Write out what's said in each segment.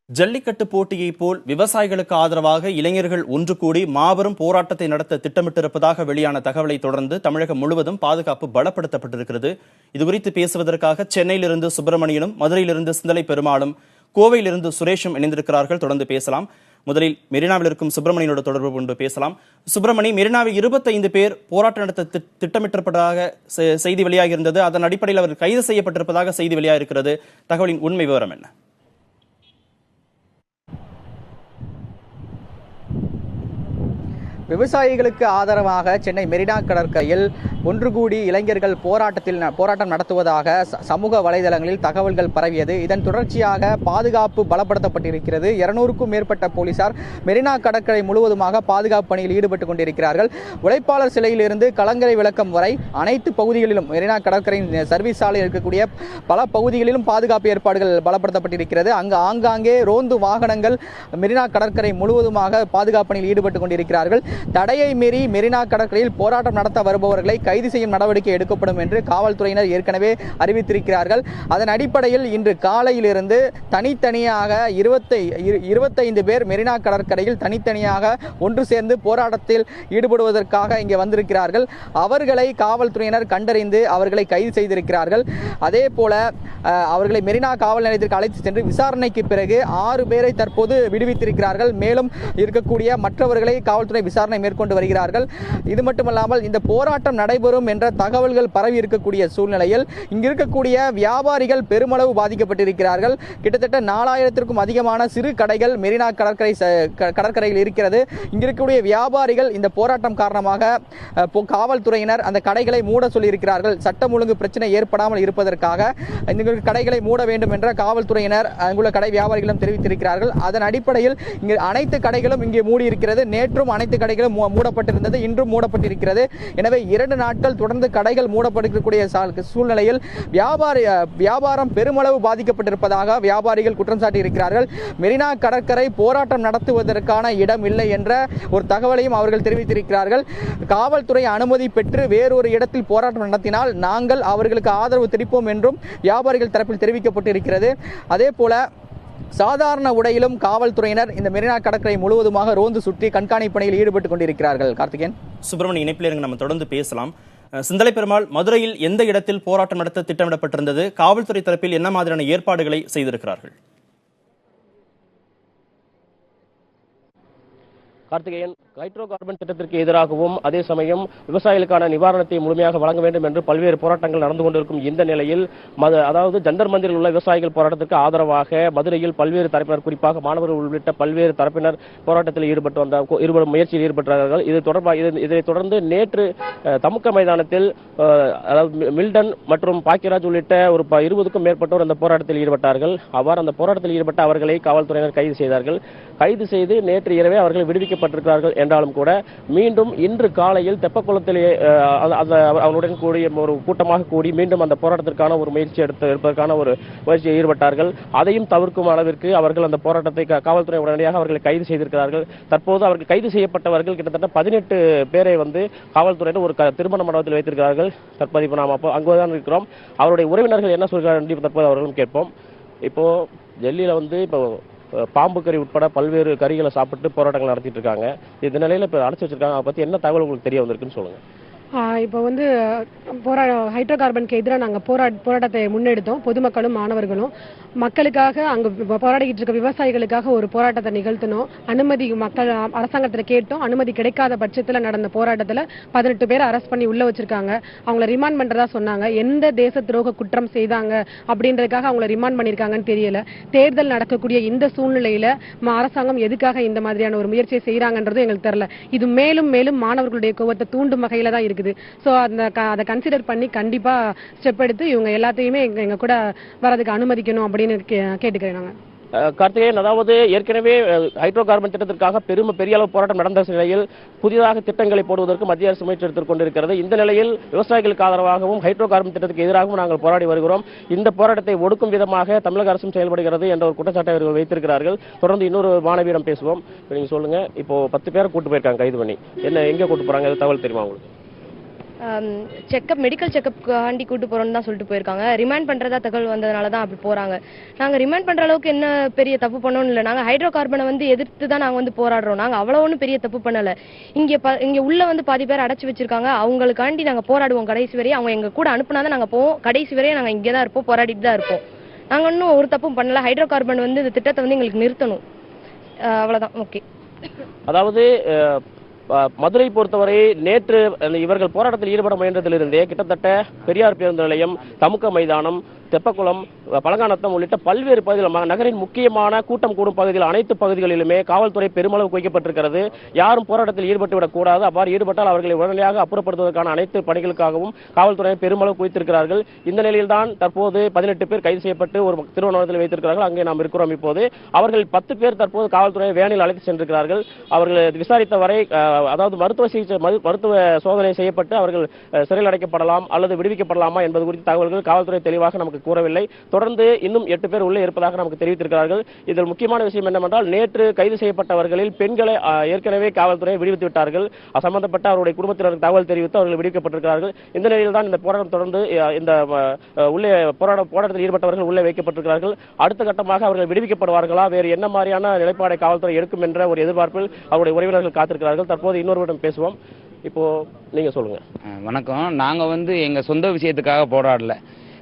ஜல்லிக்கட்டு போட்டியை போல் விவசாயிகளுக்கு ஆதரவாக இளைஞர்கள் ஒன்று கூடி மாபெரும் போராட்டத்தை நடத்த திட்டமிட்டிருப்பதாக வெளியான தகவலை தொடர்ந்து தமிழகம் முழுவதும் பாதுகாப்பு பலப்படுத்தப்பட்டிருக்கிறது. இதுகுறித்து பேசுவதற்காக சென்னையிலிருந்து சுப்பிரமணியனும், மதுரையிலிருந்து சிந்தலை பெருமாளும், கோவையிலிருந்து சுரேஷும் இணைந்திருக்கிறார்கள். தொடர்ந்து பேசலாம். முதலில் மெரினாவில் இருக்கும் சுப்பிரமணியனோட தொடர்பு கொண்டு பேசலாம். சுப்பிரமணி, மெரினாவில் 25 பேர் போராட்டம் நடத்த திட்டமிட்டிருப்பதாக செய்தி வெளியாகியிருந்தது. அதன் அடிப்படையில் அவர் கைது செய்யப்பட்டிருப்பதாக செய்தி வெளியாகிருக்கிறது. தகவலின் உண்மை விவரம் என்ன? விவசாயிகளுக்கு ஆதரவாக சென்னை மெரினா கடற்கரையில் ஒன்று கூடி இளைஞர்கள் போராட்டம் நடத்துவதாக சமூக வலைதளங்களில் தகவல்கள் பரவியது. இதன் தொடர்ச்சியாக பாதுகாப்பு பலப்படுத்தப்பட்டிருக்கிறது. 200க்கும் மேற்பட்ட போலீசார் மெரினா கடற்கரை முழுவதுமாக பாதுகாப்பு பணியில் ஈடுபட்டுக் கொண்டிருக்கிறார்கள். உழைப்பாளர் சிலையிலிருந்து கலங்கரை விளக்கம் வரை அனைத்து பகுதிகளிலும் மெரினா கடற்கரையின் சர்வீஸ் சாலையில் இருக்கக்கூடிய பல பகுதிகளிலும் பாதுகாப்பு ஏற்பாடுகள் பலப்படுத்தப்பட்டிருக்கிறது. அங்கு ஆங்காங்கே ரோந்து வாகனங்கள் மெரினா கடற்கரை முழுவதுமாக பாதுகாப்பு பணியில் ஈடுபட்டுக் கொண்டிருக்கிறார்கள். தடையை மீறி மெரினா கடற்கரையில் போராட்டம் நடத்த வருபவர்களை கைது செய்யும் நடவடிக்கை எடுக்கப்படும் என்று காவல்துறையினர் ஏற்கனவே அறிவித்திருக்கிறார்கள். அதன் அடிப்படையில் இன்று காலையிலிருந்து தனித்தனியாக 25 பேர் மெரினா கடற்கரையில் தனித்தனியாக ஒன்று சேர்ந்து போராட்டத்தில் ஈடுபடுவதற்காக இங்கே வந்திருக்கிறார்கள். அவர்களை காவல்துறையினர் கண்டறிந்து அவர்களை கைது செய்திருக்கிறார்கள். அதே போல அவர்களை மெரினா காவல் நிலையத்திற்கு அழைத்து சென்று விசாரணைக்கு பிறகு 6 பேரை தற்போது விடுவித்திருக்கிறார்கள். மேலும் இருக்கக்கூடிய மற்றவர்களை காவல்துறை விசாரணை மேற்கொண்டு வருகிறார்கள். இது மட்டுமல்லாமல் இந்த போராட்டம் நடைபெறும் என்ற தகவல்கள் பரவி இருக்கக்கூடிய சூழ்நிலையில் இங்கு இருக்கக்கூடிய வியாபாரிகள் பெருமளவு பாதிக்கப்பட்டிருக்கிறார்கள். கிட்டத்தட்ட 4000க்கும் அதிகமான சிறு கடைகள் மெரினா கடற்கரையில் இருக்கிறது. இங்கு இருக்கக்கூடிய வியாபாரிகள் இந்த போராட்டம் காரணமாக காவல்துறையினர் அந்த கடைகளை மூட சொல்லியிருக்கிறார்கள். சட்டம் ஒழுங்கு பிரச்சனை ஏற்படாமல் இருப்பதற்காக இந்த கடைகளை மூட வேண்டும் என்ற காவல்துறையினர் அங்குள்ள கடை வியாபாரிகளும் தெரிவித்திருக்கிறார்கள். அதன் அடிப்படையில் இங்கு அனைத்து கடைகளும் இங்கே மூடி இருக்கிறது. நேற்றும் அனைத்து கடைகளும் மூடப்பட்டிருந்தது, இன்றும் மூடப்பட்டிருக்கிறது. எனவே 2 நாட்கள் தொடர்ந்து கடைகள் மூடப்பட்டிருக்கக்கூடிய சூழ்நிலையில் வியாபாரம் பெருமளவு பாதிக்கப்பட்டிருப்பதாக வியாபாரிகள் குற்றம் சாட்டியிருக்கிறார்கள். மெரினா கடற்கரை போராட்டம் நடத்துவதற்கான இடம் இல்லை என்ற ஒரு தகவலையும் அவர்கள் தெரிவித்திருக்கிறார்கள். காவல்துறை அனுமதி பெற்று வேறொரு இடத்தில் போராட்டம் நடத்தினால் நாங்கள் அவர்களுக்கு ஆதரவு தெரிவிப்போம் என்றும் வியாபாரிகள் தரப்பில் தெரிவிக்கப்பட்டிருக்கிறது. அதே போல சாதாரண உடையிலும் காவல்துறையினர் இந்த மெரினா கடற்கரை முழுவதுமாக ரோந்து சுற்றி கண்காணிப்பு பணியில் ஈடுபட்டுக் கொண்டிருக்கிறார்கள். கார்த்திகேயன், சுப்பிரமணிய இணைப்பில் இருங்க, நம்ம தொடர்ந்து பேசலாம். சிந்தலை பெருமாள், மதுரையில் எந்த இடத்தில் போராட்டம் நடத்த திட்டமிடப்பட்டிருந்தது? காவல்துறை தரப்பில் என்ன மாதிரியான ஏற்பாடுகளை செய்திருக்கிறார்கள்? கார்த்திகேயன், ஹைட்ரோ கார்பன் திட்டத்திற்கு எதிராகவும் அதே சமயம் விவசாயிகளுக்கான நிவாரணத்தை முழுமையாக வழங்க வேண்டும் என்று பல்வேறு போராட்டங்கள் நடந்து கொண்டிருக்கும் இந்த நிலையில் அதாவது ஜந்தர் மந்திரில் உள்ள விவசாயிகள் போராட்டத்திற்கு ஆதரவாக மதுரையில் பல்வேறு தரப்பினர், குறிப்பாக மாணவர்கள் உள்ளிட்ட பல்வேறு தரப்பினர் போராட்டத்தில் முயற்சியில் ஈடுபட்டார்கள். இதைத் தொடர்ந்து நேற்று தமுக்க மைதானத்தில் அதாவது மில்டன் மற்றும் பாக்கியராஜ் உள்ளிட்ட ஒரு 20க்கும் மேற்பட்டோர் அந்த போராட்டத்தில் ஈடுபட்டார்கள். அவ்வாறு அந்த போராட்டத்தில் ஈடுபட்ட அவர்களை காவல்துறையினர் கைது செய்தார்கள். கைது செய்து நேற்று இரவே அவர்கள் விடுவிக்கப்பட்டிருக்கிறார்கள். என்றாலும் கூட மீண்டும் இன்று காலையில் தெப்பக்குளத்திலே அவருடன் கூடிய ஒரு கூட்டமாக கூடி மீண்டும் அந்த போராட்டத்திற்கான ஒரு முயற்சி எடுப்பதற்கான ஒரு முயற்சியை ஈடுபட்டார்கள். அதையும் தவிர்க்கும் அளவிற்கு அவர்கள் அந்த போராட்டத்தை காவல்துறை உடனடியாக அவர்களை கைது செய்திருக்கிறார்கள். தற்போது அவர்கள் கைது செய்யப்பட்டவர்கள் கிட்டத்தட்ட 18 பேரை காவல்துறையினர் ஒரு திருமண மண்டபத்தில் வைத்திருக்கிறார்கள். தற்போது நாம் அங்குதான் இருக்கிறோம். அவருடைய உறவினர்கள் என்ன சொல்கிறார்கள் தற்போது அவர்களும் கேட்போம். இப்போ டெல்லியில இப்போ பாம்பு கறி உட்பட பல்வேறு கறிகளை சாப்பிட்டு போராட்டங்கள் நடத்திட்டு இருக்காங்க. இந்த நிலையில இப்ப அடைச்சு வச்சிருக்காங்க. அதை பத்தி என்ன தகவல் உங்களுக்கு தெரிய வந்திருக்குன்னு சொல்லுங்க. இப்போ ஹைட்ரோ கார்பனுக்கு எதிராக நாங்கள் போராட்டத்தை முன்னெடுத்தோம். பொதுமக்களும் மாணவர்களும் மக்களுக்காக அங்கே போராடிக்கிட்டு இருக்க விவசாயிகளுக்காக ஒரு போராட்டத்தை நிகழ்த்தினோம். அனுமதி அரசாங்கத்தில் கேட்டோம். அனுமதி கிடைக்காத பட்சத்தில் நடந்த போராட்டத்தில் 18 பேரை அரெஸ்ட் பண்ணி உள்ள வச்சிருக்காங்க. அவங்கள ரிமாண்ட் பண்றதா சொன்னாங்க. எந்த தேச துரோக குற்றம் செய்தாங்க அப்படின்றதுக்காக அவங்கள ரிமாண்ட் பண்ணியிருக்காங்கன்னு தெரியல. தேர்தல் நடக்கக்கூடிய இந்த சூழ்நிலையில அரசாங்கம் எதுக்காக இந்த மாதிரியான ஒரு முயற்சியை செய்யறாங்கன்றது எங்களுக்கு தெரியல. இது மேலும் மேலும் மாணவர்களுடைய கோபத்தை தூண்டும் வகையில தான் இருக்குது. சோ அதை கன்சிடர் பண்ணி கண்டிப்பா ஸ்டெப் எடுத்து இவங்க எல்லாத்தையுமே எங்க கூட வரதுக்கு அனுமதிக்கணும் அப்படின்னு கேட்டுக்கிறேன் நாங்க. கார்த்திகேயன், அதாவது ஏற்கனவே ஹைட்ரோ கார்பன் திட்டத்திற்காக பெரிய அளவு போராட்டம் நடந்த நிலையில் புதிதாக திட்டங்களை போடுவதற்கு மத்திய அரசு முயற்சி எடுத்துக் கொண்டிருக்கிறது. இந்த நிலையில் விவசாயிகளுக்கு ஆதரவாகவும் ஹைட்ரோ கார்பன் திட்டத்துக்கு எதிராகவும் நாங்கள் போராடி வருகிறோம். இந்த போராட்டத்தை ஒடுக்கும் விதமாக தமிழக அரசும் செயல்படுகிறது என்ற ஒரு குற்றச்சாட்டை அவர்கள் வைத்திருக்கிறார்கள். தொடர்ந்து இன்னொரு மாணவியிடம் பேசுவோம். நீங்க சொல்லுங்க, இப்போ 10 பேரை கூட்டு போயிருக்காங்க கைது பண்ணி. எங்க கூட்டு போறாங்க, தகவல் தெரியுமா உங்களுக்கு? மெடிக்கல் செக்கப்காண்டி கூட்டு போறோம்னு தான் சொல்லிட்டு போயிருக்காங்க. ரிமைண்ட் பண்றதா தகவல் வந்ததுனால தான் அப்படி போறாங்க. நாங்க ரிமைண்ட் பண்ற அளவுக்கு என்ன பெரிய தப்பு பண்ணோம்னு இல்லை. நாங்க ஹைட்ரோ கார்பனை எதிர்த்து தான் நாங்க போராடுறோம். நாங்க அவ்வளவு ஒன்றும் பெரிய தப்பு பண்ணல. இங்க உள்ள பாதி பேர் அடைச்சு வச்சிருக்காங்க. அவங்களுக்காண்டி நாங்க போராடுவோம் கடைசி வரையும். அவங்க எங்க கூட அனுப்புனாதான் நாங்க போவோம். கடைசி வரையும் நாங்க இங்கே தான் இருப்போம், போராடிட்டு தான் இருப்போம். நாங்க இன்னும் ஒரு தப்பும் பண்ணல. ஹைட்ரோ கார்பன் இந்த திட்டத்தை எங்களுக்கு நிறுத்தணும், அவ்வளவுதான். ஓகே. அதாவது மதுரை பொறுத்தவரை நேற்று இவர்கள் போராட்டத்தில் ஈடுபட முயன்றதிலிருந்தே கிட்டத்தட்ட பெரியார் பேருந்து நிலையம், தமுக்க மைதானம், தெப்பக்குளம், பழங்காநத்தம் உள்ளிட்ட பல்வேறு பகுதிகள், நகரின் முக்கியமான கூட்டம் கூடும் பகுதிகள், அனைத்து பகுதிகளிலுமே காவல்துறை பெருமளவு குவிக்கப்பட்டிருக்கிறது. யாரும் போராட்டத்தில் ஈடுபட்டு விடக்கூடாது, அவ்வாறு ஈடுபட்டால் அவர்களை உடனடியாக அப்புறப்படுத்துவதற்கான அனைத்து பணிகளுக்காகவும் காவல்துறை பெருமளவு குவித்திருக்கிறார்கள். இந்த நிலையில்தான் தற்போது 18 பேர் கைது செய்யப்பட்டு ஒரு திருவண்ணாமலையில் வைத்திருக்கிறார்கள். அங்கே நாம் இருக்கிறோம். இப்போது அவர்கள் 10 பேர் தற்போது காவல்துறை வேனில் அழைத்து சென்றிருக்கிறார்கள். அவர்கள் விசாரித்த வரை, அதாவது மருத்துவ சோதனை செய்யப்பட்டு அவர்கள் சிறையில் அடைக்கப்படலாம் அல்லது விடுவிக்கப்படலாமா என்பது குறித்த தகவல்கள் காவல்துறை தெளிவாக நமக்கு கூறவில்லை. தொடர்ந்து இன்னும் 8 பேர் உள்ளே இருப்பதாக நமக்கு தெரிவித்திருக்கிறார்கள். இதில் முக்கியமான விஷயம் என்னவென்றால், நேற்று கைது செய்யப்பட்டவர்களில் பெண்களை ஏற்கனவே காவல்துறை விடுவித்து விட்டார்கள். சம்பந்தப்பட்ட அவருடைய குடும்பத்தினருக்கு தகவல் தெரிவித்து அவர்கள் விடுவிக்கப்பட்டிருக்கிறார்கள். இந்த நிலையில் தான் இந்த போராட்டம் தொடர்ந்து இந்த உள்ளே போராட்டத்தில் ஈடுபட்டவர்கள் உள்ளே வைக்கப்பட்டிருக்கிறார்கள். அடுத்த கட்டமாக அவர்கள் விடுவிக்கப்படுவார்களா, வேறு என்ன மாதிரியான நிலைப்பாடை காவல்துறை எடுக்கும் என்ற ஒரு எதிர்பார்ப்பில் அவருடைய உறவினர்கள் காத்திருக்கிறார்கள். தற்போது இன்னொருவரிடம் பேசுவோம். இப்போ நீங்க சொல்லுங்க. வணக்கம். நாங்க எங்க சொந்த விஷயத்துக்காக போராடல,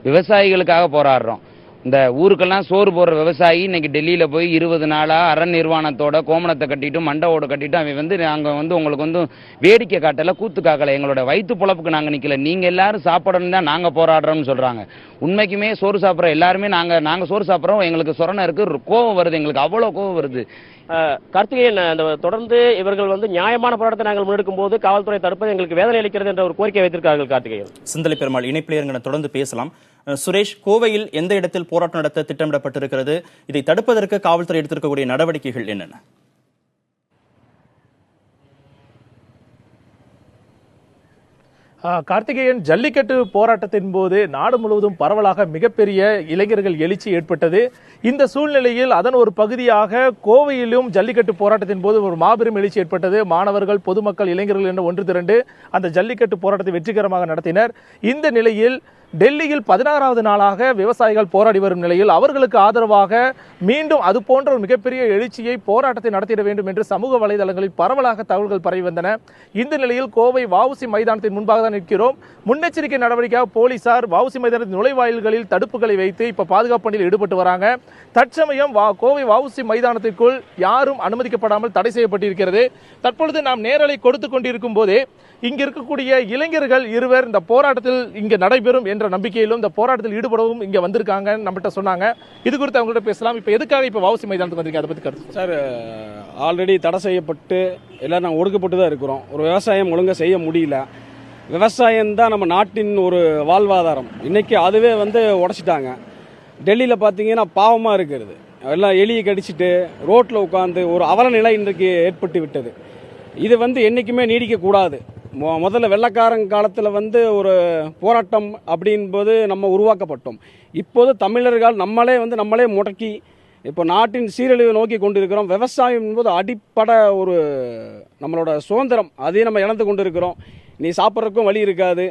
விவசாயிகளுக்காக போராடுறோம். இந்த ஊருக்கெல்லாம் சோறு போடுற விவசாயி இன்னைக்கு டெல்லியில போய் 20 நாளா அரண் நிர்வாணத்தோட கோமணத்தை கட்டிட்டு மண்டவோட கட்டிட்டு அவன் நாங்க உங்களுக்கு வேடிக்கை காட்டல, கூத்து காக்கல. எங்களோட வயிற்று பொழப்புக்கு நாங்க நிக்கல, நீங்க எல்லாரும் சாப்பிடணும் தான் நாங்க போராடுறோம்னு சொல்றாங்க. உண்மைக்குமே சோறு சாப்பிட்ற எல்லாருமே நாங்க சோறு சாப்பிட்றோம். எங்களுக்கு சொரணை இருக்கு, கோவம் வருது, எங்களுக்கு அவ்வளவு கோவம் வருது. கார்த்திகேயன், தொடர்ந்து இவர்கள் நியாயமான போராட்டத்தை நாங்கள் முன்னெடுக்கும் போது காவல்துறை தடுப்பது எங்களுக்கு வேதனை அளிக்கிறது என்ற ஒரு கோரிக்கை வைத்திருக்கிறார்கள். கார்த்திகேயன், சிந்தலை பெருமாள் இணைப்பிலேயர்களை தொடர்ந்து பேசலாம். சுரேஷ், கோவையில் எந்த இடத்தில் போராட்டம் நடத்த திட்டமிடப்பட்டிருக்கிறது? இதை தடுப்பதற்கு காவல்துறை எடுத்திருக்கக்கூடிய நடவடிக்கைகள் என்னென்ன? கார்த்திகேயன், ஜல்லிக்கட்டு போராட்டத்தின் போது நாடு முழுவதும் பரவலாக மிகப்பெரிய இளைஞர்கள் எழுச்சி ஏற்பட்டது. இந்த சூழ்நிலையில் அதன் ஒரு பகுதியாக கோவையிலும் ஜல்லிக்கட்டு போராட்டத்தின் போது ஒரு மாபெரும் எழுச்சி ஏற்பட்டது. மாணவர்கள், பொதுமக்கள், இளைஞர்கள் என்று ஒன்று திரண்டு அந்த ஜல்லிக்கட்டு போராட்டத்தை வெற்றிகரமாக நடத்தினர். இந்த நிலையில் டெல்லியில் 16வது நாளாக விவசாயிகள் போராடி வரும் நிலையில் அவர்களுக்கு ஆதரவாக மீண்டும் அது போன்ற ஒரு மிகப்பெரிய எழுச்சியை, போராட்டத்தை நடத்திட வேண்டும் என்று சமூக வலைதளங்களில் பரவலாக தகவல்கள் பரவி வந்தன. இந்த நிலையில் கோவை வஉசி மைதானத்தின் முன்பாக தான் நிற்கிறோம். முன்னெச்சரிக்கை நடவடிக்கையாக போலீசார் வஉசி மைதானத்தின் நுழைவாயில்களில் தடுப்புகளை வைத்து இப்ப பாதுகாப்பு பணியில் ஈடுபட்டு வராங்க. தற்சமயம் கோவை வஉசி மைதானத்திற்குள் யாரும் அனுமதிக்கப்படாமல் தடை செய்யப்பட்டிருக்கிறது. தற்பொழுது நாம் நேரலை கொடுத்துக் கொண்டிருக்கும் போதே இங்க இருக்கக்கூடிய இளைஞர்கள் இருவர் இந்த போராட்டத்தில் இங்க நடைபெறும் என்ற நம்பிக்கையிலும் இந்த போராட்டத்தில் ஈடுபடவும் இங்க வந்திருக்காங்க, நம்மகிட்ட சொன்னாங்க. இது குறித்து அவங்கள்ட்ட பேசலாம். இப்ப எதுக்காக இப்ப வஉசி மைதானத்துக்கு வந்திருக்கீங்க, அதை பத்தி கருத்து? சார், ஆல்ரெடி தடை செய்யப்பட்டு எல்லாரும் நாங்கள் ஒடுக்கப்பட்டு தான் இருக்கிறோம். ஒரு விவசாயம் ஒழுங்காக செய்ய முடியல. விவசாயம் தான் நம்ம நாட்டின் ஒரு வாழ்வாதாரம். இன்னைக்கு அதுவே உடைச்சிட்டாங்க. டெல்லியில் பார்த்தீங்கன்னா பாவமாக இருக்கிறது. எல்லாம் எலியை கடிச்சிட்டு ரோட்டில் உட்காந்து ஒரு அவல நிலை இன்றைக்கு ஏற்பட்டு விட்டது. இது என்றைக்குமே நீடிக்கக்கூடாது. முதல்ல வெள்ளக்காரன் காலத்தில் ஒரு போராட்டம் அப்படின்போது நம்ம உருவாக்கப்பட்டோம். இப்போது தமிழர்கள் நம்மளே முடக்கி இப்போ நாட்டின் சீரழிவை நோக்கி கொண்டிருக்கிறோம். விவசாயம் என்பது அடிப்படை ஒரு நம்மளோட சுதந்திரம், அதையும் நம்ம இழந்து கொண்டு இருக்கிறோம். நீ சாப்பிட்றதுக்கும் வழி இருக்காது.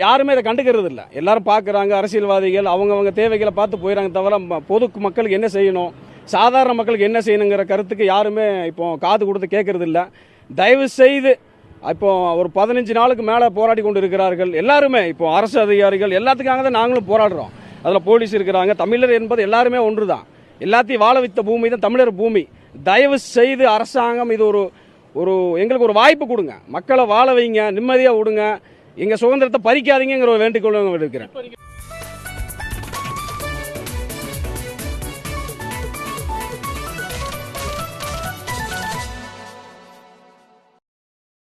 யாருமே இதை கண்டுக்கிறது இல்லை. எல்லாரும் பார்க்குறாங்க, அரசியல்வாதிகள் அவங்கவுங்க தேவைகளை பார்த்து போயிடறாங்க. தவிர பொது மக்களுக்கு என்ன செய்யணும், சாதாரண மக்களுக்கு என்ன செய்யணுங்கிற கருத்துக்கு யாருமே இப்போ காது கொடுத்து கேட்கறது இல்லை. தயவு செய்து இப்போ ஒரு 15 நாளுக்கு மேலே போராடி கொண்டு இருக்கிறார்கள் எல்லாருமே. இப்போ அரசு அதிகாரிகள் எல்லாத்துக்காக தான் நாங்களும் போராடுறோம். அதில் போலீஸ் இருக்கிறாங்க. தமிழர் என்பது எல்லாருமே ஒன்று தான். எல்லாத்தையும் வாழ வைத்த பூமி தான் தமிழர் பூமி. தயவு செய்து அரசாங்கம் இது ஒரு எங்களுக்கு ஒரு வாய்ப்பு கொடுங்க. மக்களை வாழ வைங்க, நிம்மதியாக விடுங்க, எங்கள் சுதந்திரத்தை பறிக்காதீங்கிற ஒரு வேண்டுகோள் இருக்கிறேன்.